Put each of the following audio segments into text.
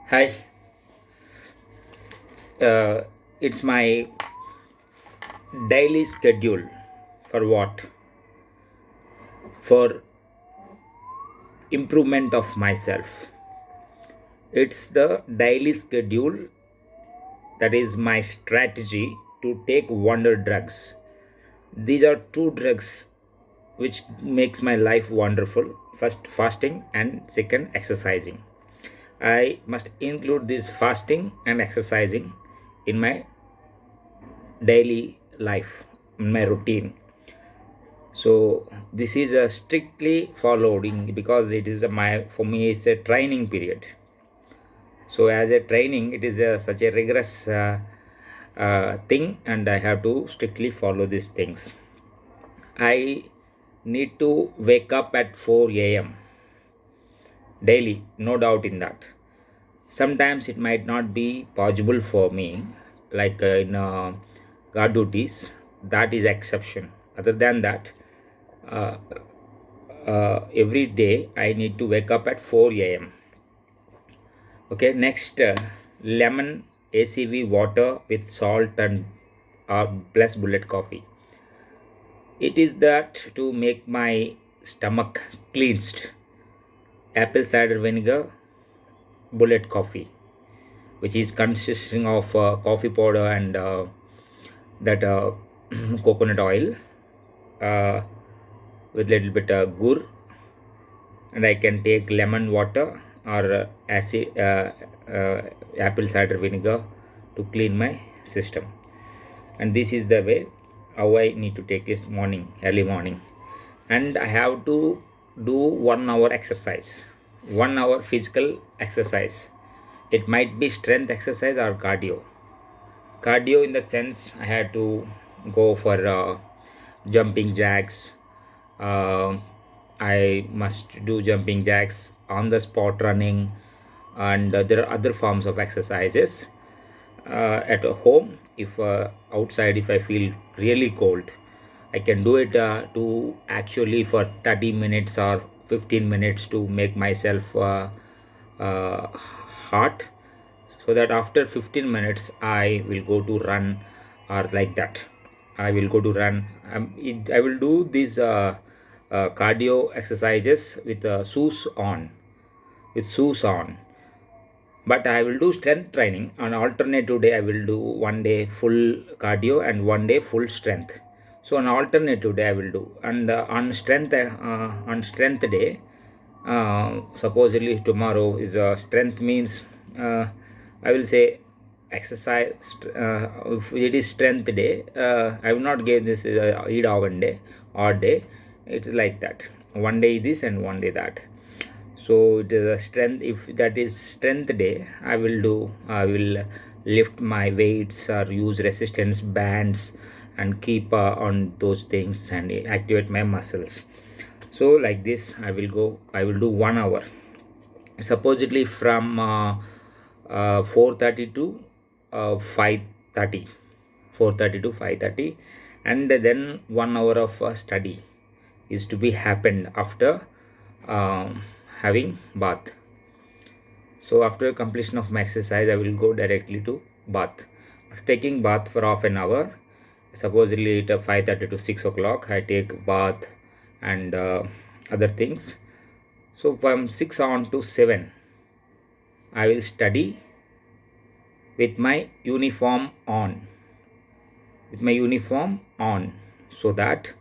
Hi, uh, it's my daily schedule for what? For improvement of myself. It's the daily schedule that is my strategy to take wonder drugs. These are two drugs which makes my life wonderful. First fasting and second exercising. I must include this fasting and exercising in my daily life, in my routine. So this is a strictly following because it is my for me it's a training period. So as a training it is such a rigorous thing, and I have to strictly follow these things. I need to wake up at 4 a.m. daily, no doubt in that. Sometimes it might not be possible for me, like in guard duties, that is exception. Other than that, uh, every day I need to wake up at 4 a.m. Okay, next, lemon ACV water with salt and plus bullet coffee. It is that to make my stomach cleansed. Apple cider vinegar, bullet coffee, which is consisting of coffee powder and that coconut oil uh, with little bit gur, and I can take lemon water or acid apple cider vinegar to clean my system. And this is the way how I need to take this morning, early morning. And I have to do 1 hour exercise, 1 hour physical exercise. It might be strength exercise or cardio. Cardio in the sense I had to go for jumping jacks. uh, I must do jumping jacks, on the spot running, and there are other forms of exercises at home. If outside, if I feel really cold, I can do it to actually for 30 minutes or 15 minutes to make myself hot, so that after 15 minutes I will go to run, or like that I will go to run. I will do these cardio exercises with shoes on. But I will do strength training on alternative day. I will do one day full cardio and one day full strength. So on alternative day I will do, and on strength day, supposedly tomorrow is strength means, I will say exercise. If it is strength day, I will not give this eat one day or day. It's like that, one day this and one day that. So it is a strength. If that is strength day, I will lift my weights or use resistance bands and keep on those things and activate my muscles. So like this I will do 1 hour, supposedly from 4:30 to 5:30, 4:30 to 5:30. And then 1 hour of study is to be happened after having bath. So after completion of my exercise, I will go directly to bath. After taking bath for half an hour, supposedly at 5:30 to 6 o'clock, I take bath and other things. So from 6 on to 7, I will study with my uniform on, so that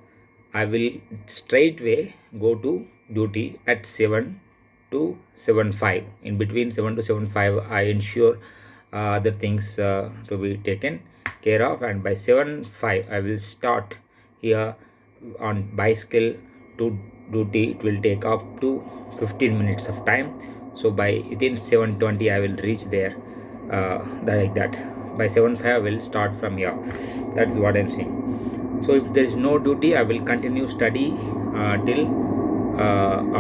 I will straightway go to duty at 7 to 7:05. In between 7 to 7:05, I ensure other things to be taken care of, and by 7:05 I will start here on bicycle to duty. It will take up to 15 minutes of time. So by within 7:20 I will reach there, like that. By 7:05 I will start from here. That's what I'm saying. So if there is no duty, I will continue study till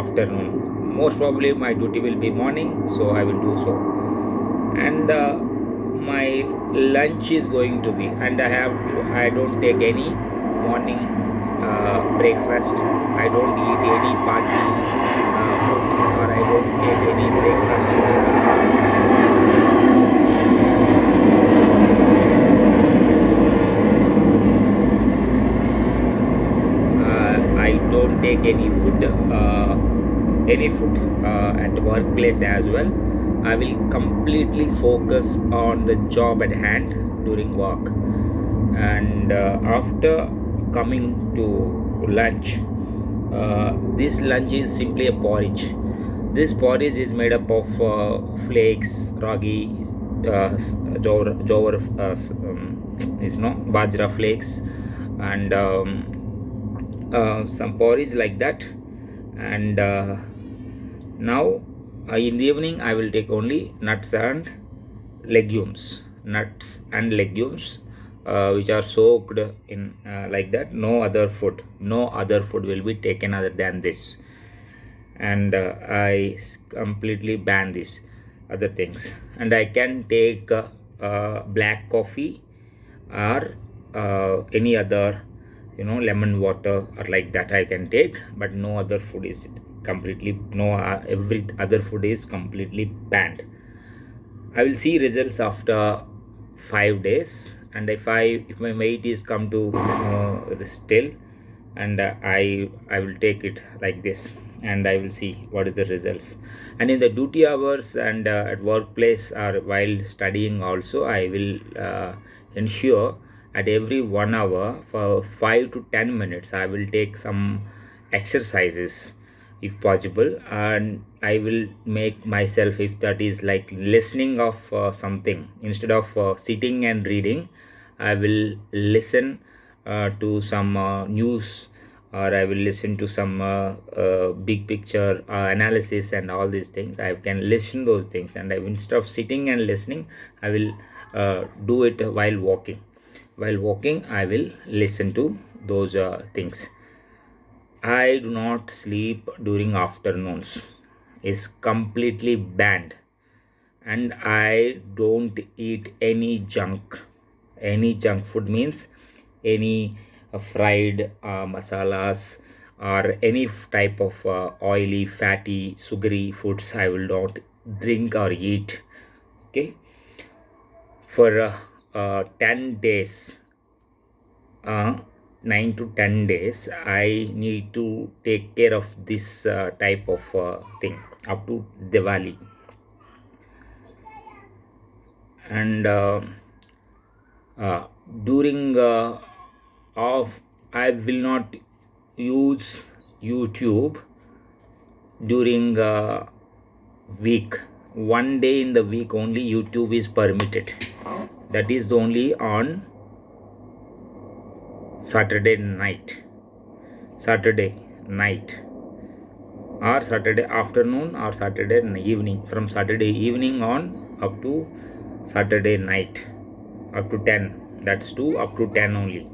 afternoon. Most probably my duty will be morning, so I will do so. And my lunch is going to be, and I don't take any morning breakfast. I don't eat any party food, or I don't take any breakfast food. with any food at workplace as well. I will completely focus on the job at hand during work. And after coming to lunch, this lunch is simply a porridge. This porridge is made up of flakes, ragi, jowar, is no bajra flakes, and some porridge like that. And now in the evening I will take only nuts and legumes, which are soaked in like that. No other food will be taken other than this. And I completely ban these other things. And I can take black coffee or any other, lemon water or like that I can take, but no other food is completely, no every other food is completely banned. I will see results after 5 days. And if my weight is come to still, and I will take it like this, and I will see what is the results. And in the duty hours and at workplace or while studying also, I will ensure at every 1 hour for 5 to 10 minutes I will take some exercises if possible. And I will make myself, if that is like listening of something, instead of sitting and reading, I will listen to some news, or I will listen to some big picture analysis and all these things. I can listen those things, and instead of sitting and listening, I will do it while walking. While walking, I will listen to those things. I do not sleep during afternoons. Is completely banned. And I don't eat any junk. Any junk food means any fried masalas or any type of oily, fatty, sugary foods I will not drink or eat. Okay, for 10 days, 9 to 10 days, I need to take care of this type of thing up to Diwali. And during off, I will not use YouTube during week. One day in the week only YouTube is permitted. That is only on Saturday night, or Saturday afternoon, or Saturday evening. From Saturday evening on up to Saturday night, up to 10. That's 2 up to 10 only.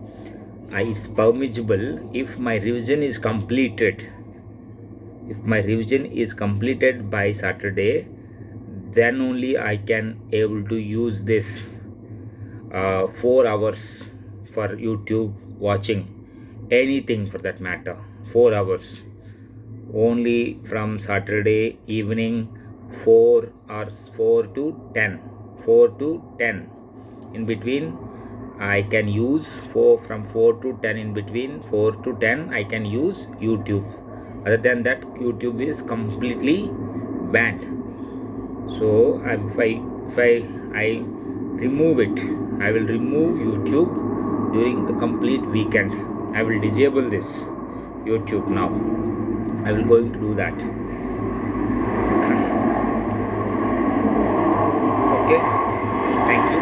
It's permissible if my revision is completed. If my revision is completed by Saturday, then only I can able to use this 4 hours for YouTube watching anything for that matter. 4 hours only from Saturday evening 4 to 10 in between. I can use from 4 to 10, in between 4 to 10 I can use YouTube. Other than that, YouTube is completely banned. So if I remove it, I will remove YouTube during the complete weekend. I will disable this YouTube now. I will going to do that. Okay, thank you.